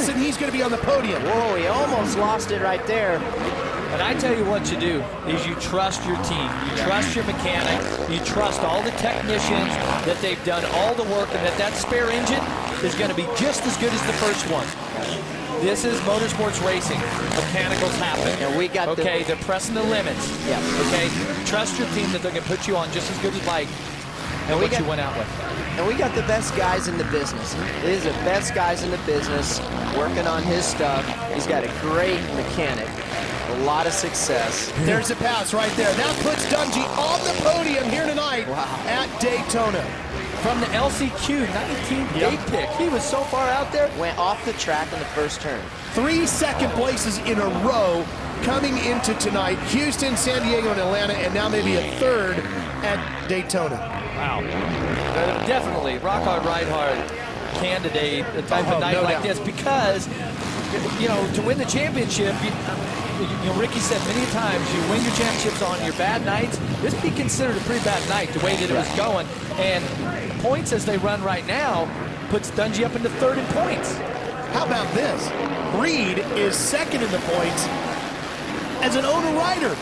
guessing he's going to be on the podium. Whoa, he almost lost it right there. And I tell you what you do is you trust your team. You trust your mechanics. You trust all the technicians that they've done all the work and that spare engine is going to be just as good as the first one. This is motorsports racing. Mechanicals happen. And we got they're pressing the limits. Yeah. Okay, trust your team that they're going to put you on just as good as bike and what you went out with. And we got the best guys in the business. These are the best guys in the business working on his stuff. He's got a great mechanic. A lot of success. There's a pass right there. That puts Dungey on the podium here tonight at Daytona. From the LCQ 19th day pick. He was so far out there. Went off the track in the first turn. 3 second places in a row coming into tonight. Houston, San Diego, and Atlanta, and now maybe a third at Daytona. Wow. Definitely rock hard, ride hard candidate a type of night like this because, you know, to win the championship, you know, Ricky said many times, you win your championships on your bad nights. This would be considered a pretty bad night, the way that it was going. And points as they run right now puts Dungey up into third in points. How about this? Reed is second in the points as an owner rider.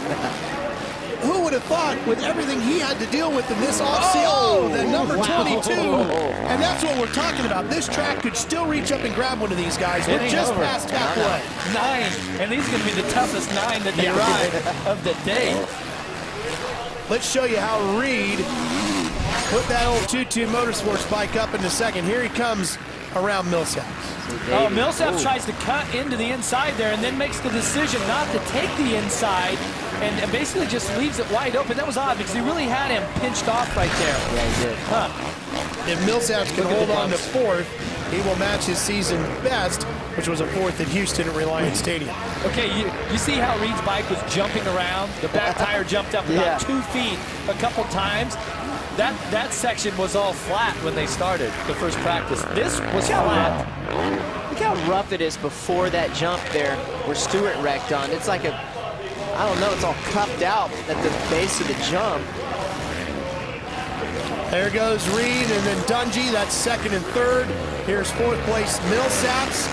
Who would have thought with everything he had to deal with in this offseason? Oh, the number 22. And that's what we're talking about. This track could still reach up and grab one of these guys. We're just past halfway. 9. And these are going to be the toughest 9 that they ride of the day. Let's show you how Reed put that old 2-2 Motorsports bike up into second. Here he comes around Millsaps. Oh, Millsaps tries to cut into the inside there and then makes the decision not to take the inside and basically just leaves it wide open. That was odd because he really had him pinched off right there. Yeah, he did. If Millsaps can hold on to fourth, he will match his season best, which was a fourth at Houston at Reliance Stadium. Okay, you see how Reed's bike was jumping around? The back tire jumped up about 2 feet a couple times. That section was all flat when they started the first practice. This was flat. Look how rough it is before that jump there where Stewart wrecked on. It's like I don't know, it's all cupped out at the base of the jump. There goes Reed and then Dungey, that's second and third. Here's fourth place Millsaps.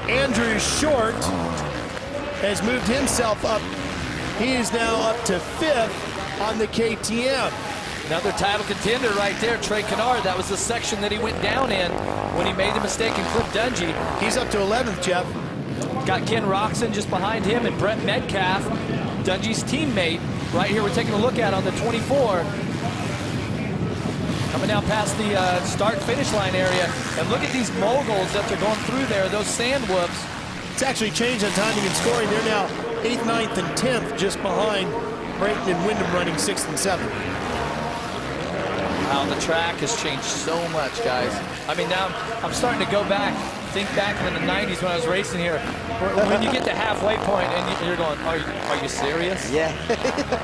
Andrew Short has moved himself up. He is now up to fifth on the KTM. Another title contender right there, Trey Kennard. That was the section that he went down in when he made the mistake and clipped Dungey. He's up to 11th, Jeff. Got Ken Roxon just behind him and Brett Metcalf, Dungey's teammate. Right here we're taking a look at on the 24. Coming down past the start-finish line area. And look at these moguls that they're going through there, those sand whoops. It's actually changed on timing and scoring. They're now 8th, 9th, and 10th just behind Brayton and Wyndham running 6th and 7th. Wow, the track has changed so much, guys. I mean, now I'm starting to go back, think back in the 90s when I was racing here. When you get to halfway point and you're going, are you serious? Yeah.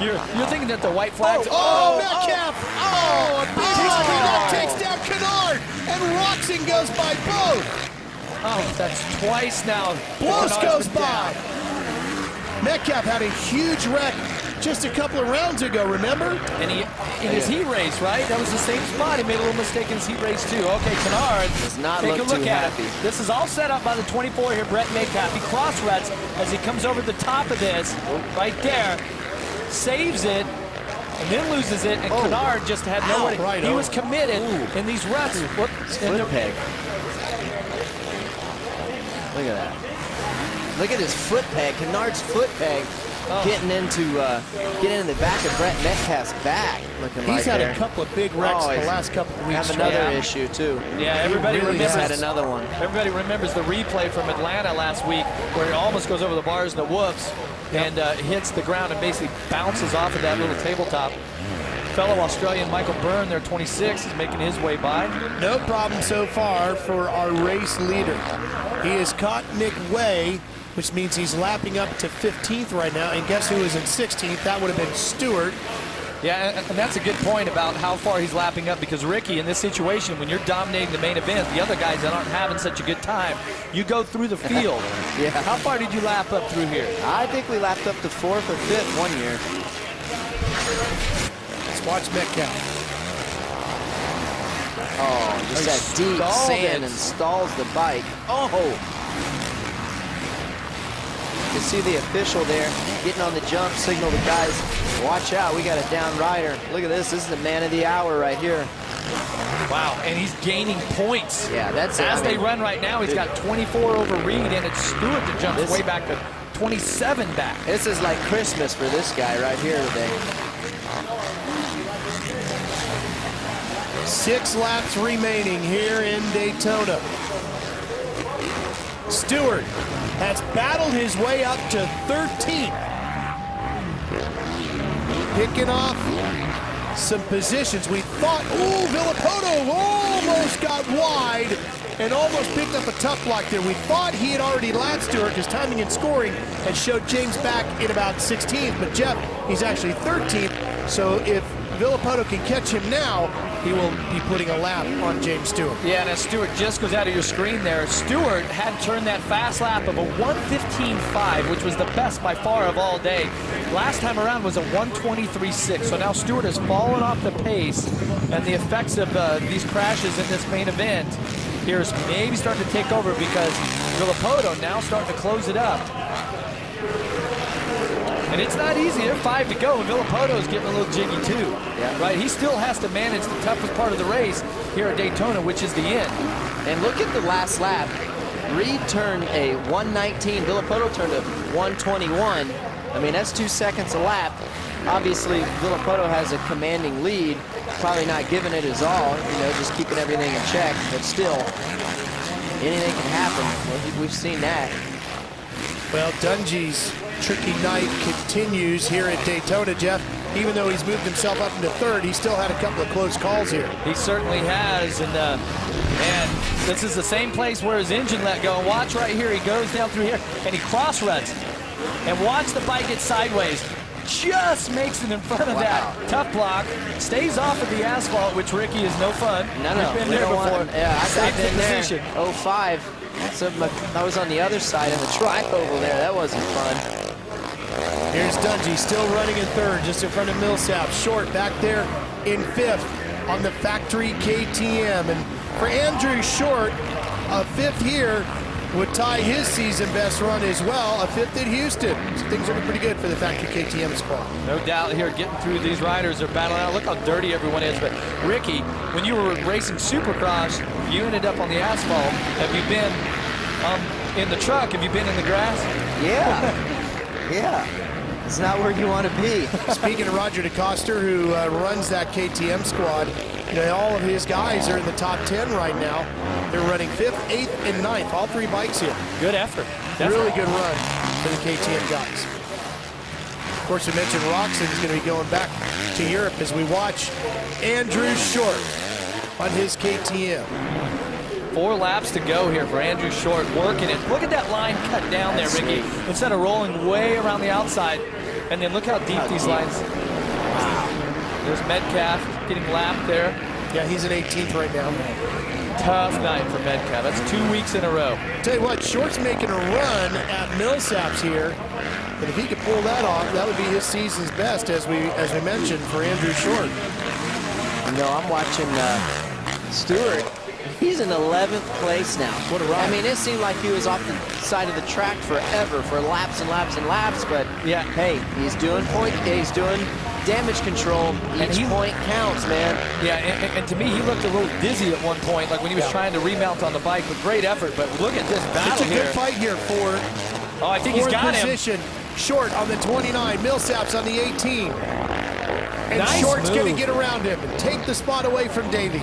you're thinking that the white flags. Metcalf! That takes down Kennard, and Roxon goes by both. Oh, that's twice now. Bloss goes by. Metcalf had a huge wreck just a couple of rounds ago, remember? And in his heat race, right? That was the same spot. He made a little mistake in his heat race, too. Okay, Kennard, does not take look a look too at happy. it. This is all set up by the 24 here, Brett Metcalf. He cross-ruts as he comes over the top of this, right there, saves it, and then loses it, and Kennard just had nowhere to... He was committed in these ruts. Foot peg. Look at that. Look at his foot peg, Kennard's foot peg. Getting into the back of Brett Metcalf's back. He's had a couple of big wrecks the last couple of weeks. Have another issue too. Yeah, everybody remembers. Had another one. Everybody remembers the replay from Atlanta last week where he almost goes over the bars and the whoops and hits the ground and basically bounces off of that little tabletop. Fellow Australian Michael Byrne, there 26, is making his way by. No problem so far for our race leader. He has caught Nick Way, which means he's lapping up to 15th right now. And guess who is in 16th? That would have been Stewart. Yeah, and that's a good point about how far he's lapping up, because Ricky, in this situation, when you're dominating the main event, the other guys that aren't having such a good time, you go through the field. Yeah. How far did you lap up through here? I think we lapped up to 4th or 5th one year. Let's watch Metcalf. Oh, just that deep sand and stalls the bike. Oh! You can see the official there getting on the jump, signal the guys, watch out, we got a down rider. Look at this, this is the man of the hour right here. Wow, and he's gaining points. Yeah, that's As they run right now, he's got 24 over Reed, and it's Stewart that jumps way back to 27 back. This is like Christmas for this guy right here today. 6 laps remaining here in Daytona. Stewart has battled his way up to 13th. Picking off some positions. We thought, ooh, Villapoto almost got wide and almost picked up a tough block there. We thought he had already lapped Stewart because timing and scoring had showed James back in about 16th, but Jeff, he's actually 13th, so if Villapoto can catch him now, he will be putting a lap on James Stewart. Yeah, and as Stewart just goes out of your screen there, Stewart had turned that fast lap of a 1:15.5, which was the best by far of all day. Last time around was a 1:23.6, so now Stewart has fallen off the pace, and the effects of these crashes in this main event here is maybe starting to take over because Villapoto now starting to close it up. And it's not easy. There are 5 to go, and Villapoto is getting a little jiggy too. Yeah. Right? He still has to manage the toughest part of the race here at Daytona, which is the end. And look at the last lap. Reed turned a 1:19. Villapoto turned a 1:21. I mean, that's 2 seconds a lap. Obviously, Villapoto has a commanding lead. Probably not giving it his all, you know, just keeping everything in check. But still, anything can happen. We've seen that. Well, Dungey's tricky night continues here at Daytona, Jeff. Even though he's moved himself up into 3rd, he still had a couple of close calls here. He certainly has, and this is the same place where his engine let go. Watch right here, he goes down through here, and he cross runs. And watch the bike get sideways. Just makes it in front of that tough block, stays off of the asphalt, which, Ricky, is no fun. No, You've been there before. Yeah, I got in there. Position. 05. So I was on the other side of the tri-oval there. That wasn't fun. Here's Dungey still running in 3rd, just in front of Millsap. Short back there in 5th on the factory KTM. And for Andrew Short, a 5th here would tie his season best run as well, a 5th at Houston. So things are looking pretty good for the factory KTM squad. No doubt here, getting through these riders are battling out. Look how dirty everyone is. But Ricky, when you were racing Supercross, you ended up on the asphalt. Have you been in the truck? Have you been in the grass? Yeah. Yeah. It's not where you want to be. Speaking of Roger DeCoster, who runs that KTM squad, you know, all of his guys are in the top 10 right now. They're running 5th, 8th, and 9th, all 3 bikes here. Good effort. Really good run for the KTM guys. Of course, we mentioned Roxon's going to be going back to Europe as we watch Andrew Short on his KTM. 4 laps to go here for Andrew Short, working it. Look at that line cut down there, Ricky. Instead of rolling way around the outside. And then look how deep these lines. Wow. There's Metcalf getting lapped there. Yeah, he's in 18th right now. Tough night for Metcalf. That's 2 weeks in a row. Tell you what, Short's making a run at Millsap's here. But if he could pull that off, that would be his season's best, as we mentioned, for Andrew Short. You know, I'm watching Stewart. He's in 11th place now. What a ride. I mean, it seemed like he was off the side of the track forever for laps and laps and laps, but yeah, hey, he's doing damage control. Each point counts, man. Yeah, and to me, he looked a little dizzy at one point, like when he was trying to remount on the bike, but great effort. But look at this battle here. It's a good fight here for I think he's got position. Short on the 29, Millsap's on the 18. And nice Short's move. going to get around him and take the spot away from Davey.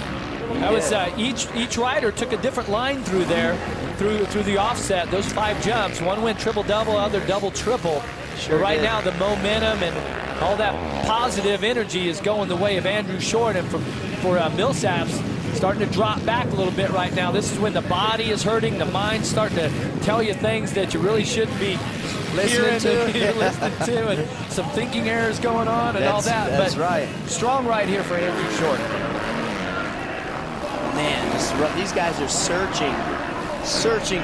That was each rider took a different line through there, through the offset. Those 5 jumps, one went triple-double, other double-triple. Sure but right did. now, the momentum and all that positive energy is going the way of Andrew Short, and for Millsap's starting to drop back a little bit right now. This is when the body is hurting, the mind's starting to tell you things that you really shouldn't be listening to, and some thinking errors going on and all that. That's right. Strong ride here for Andrew Short. Man, these guys are searching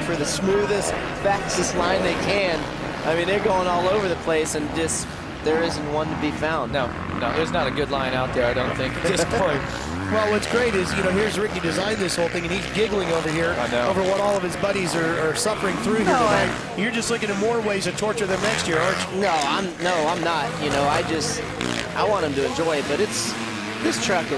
for the smoothest, fastest line they can. I mean, they're going all over the place, and just there isn't one to be found. No, there's not a good line out there, I don't think, at this point. Well, what's great is, you know, here's Ricky designed this whole thing, and he's giggling over here over what all of his buddies are suffering through here tonight. You're just looking at more ways to torture them next year, aren't you? No, I'm not. You know, I want them to enjoy it, but this track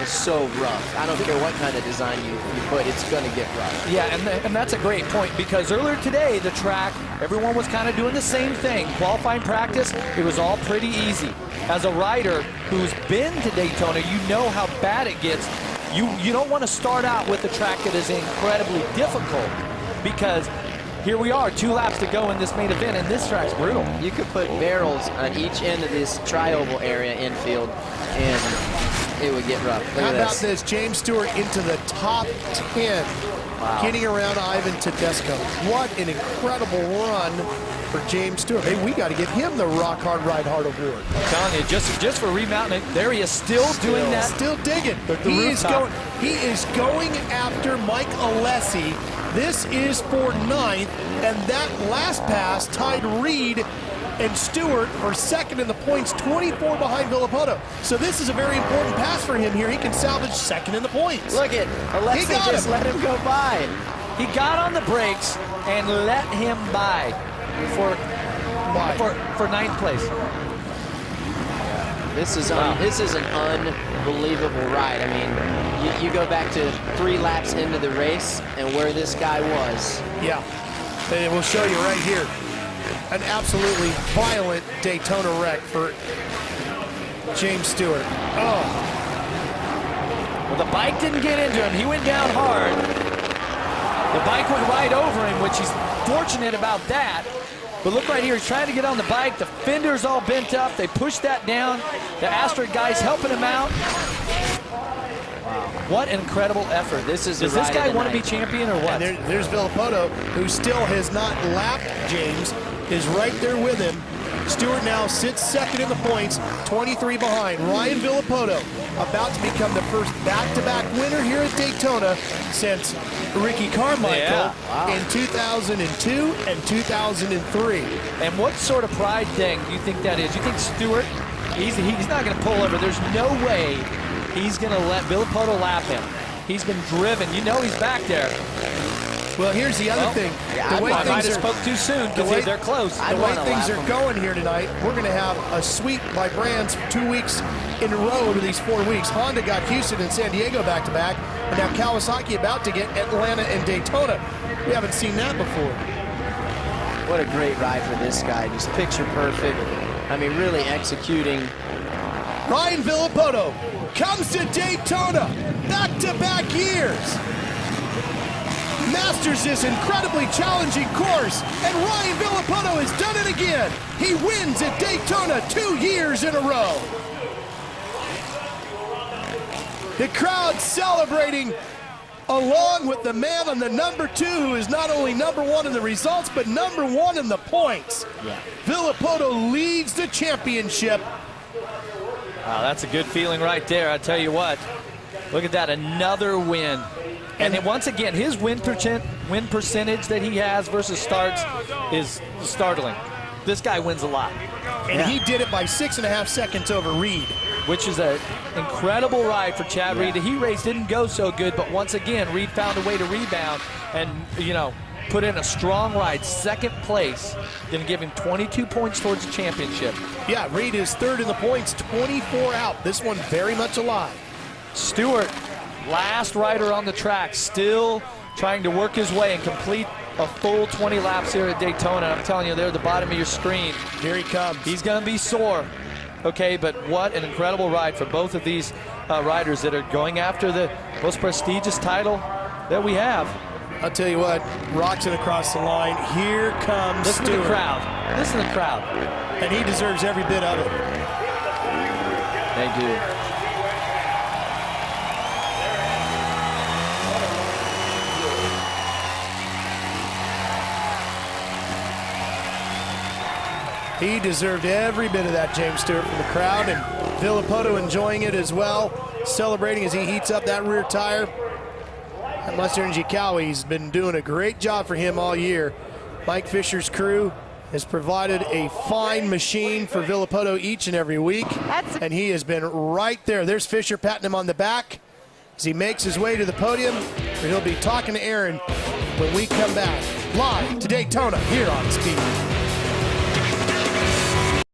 is so rough. I don't care what kind of design you put, it's going to get rough. Yeah, and that's a great point, because earlier today, the track, everyone was kind of doing the same thing. Qualifying practice, it was all pretty easy. As a rider who's been to Daytona, you know how bad it gets. You don't want to start out with a track that is incredibly difficult, because here we are, 2 laps to go in this main event, and this track's brutal. You could put barrels on each end of this tri-oval area infield, and it would get rough. How about this? James Stewart into the top 10, getting around Ivan Tedesco. What an incredible run for James Stewart. Hey, we got to give him the Rock Hard Ride Hard award. I'm telling you, just for remounting it, there he is still doing that. Still digging. He is going after Mike Alessi. This is for 9th, and that last pass tied Reed and Stewart for 2nd in the points, 24 behind Villopoto. So this is a very important pass for him here. He can salvage 2nd in the points. Look at Alessi just let him go by. He got on the brakes and let him by for 9th place. This is an unbelievable ride. I mean, you go back to 3 laps into the race and where this guy was. Yeah, and we'll show you right here. An absolutely violent Daytona wreck for James Stewart. Oh. Well, the bike didn't get into him. He went down hard. The bike went right over him, which he's fortunate about that. But look right here, he's trying to get on the bike. The fender's all bent up. They pushed that down. The Asterisk guy's helping him out. Wow. What an incredible effort. Does this guy want to be champion or what? There's Villopoto, who still has not lapped James, is right there with him. Stewart now sits 2nd in the points, 23 behind. Ryan Villopoto about to become the first back-to-back winner here at Daytona since Ricky Carmichael in 2002 and 2003. And what sort of pride thing do you think that is? You think Stewart, he's not going to pull over. There's no way he's going to let Villopoto lap him. He's been driven. You know he's back there. Well, here's the other thing. The way things spoke too soon because they're close. The way things are going here tonight, we're going to have a sweep by brands 2 weeks in a row over these 4 weeks. Honda got Houston and San Diego back-to-back, and now Kawasaki about to get Atlanta and Daytona. We haven't seen that before. What a great ride for this guy. Just picture perfect. I mean, really executing. Ryan Villopoto comes to Daytona, back-to-back years. Masters this incredibly challenging course, and Ryan Villopoto has done it again. He wins at Daytona 2 years in a row. The crowd celebrating along with the man on the number 2, who is not only number 1 in the results, but number 1 in the points. Yeah. Villopoto leads the championship. Wow, that's a good feeling right there, I tell you what. Look at that, another win. And then once again, his win percentage that he has versus starts is startling. This guy wins a lot. And he did it by 6.5 seconds over Reed. Which is an incredible ride for Chad Reed. The heat race didn't go so good, but once again, Reed found a way to rebound and, you know, put in a strong ride. 2nd place, going to give him 22 points towards the championship. Yeah, Reed is 3rd in the points, 24 out. This one very much alive. Stewart, last rider on the track, still trying to work his way and complete a full 20 laps here at Daytona. I'm telling you, they're at the bottom of your screen. Here he comes. He's going to be sore. Okay, but what an incredible ride for both of these riders that are going after the most prestigious title that we have. I'll tell you what, rocks it across the line. Here comes Listen Stewart. to the crowd. Listen to the crowd. And he deserves every bit of it. They do. He deserved every bit of that, James Stewart, from the crowd, and Villopoto enjoying it as well, celebrating as he heats up that rear tire. That Monster Energy Cowie's been doing a great job for him all year. Mike Fisher's crew has provided a fine machine for Villopoto each and every week, and he has been right there. There's Fisher patting him on the back. as he makes his way to the podium, and he'll be talking to Aaron when we come back live to Daytona here on Speed.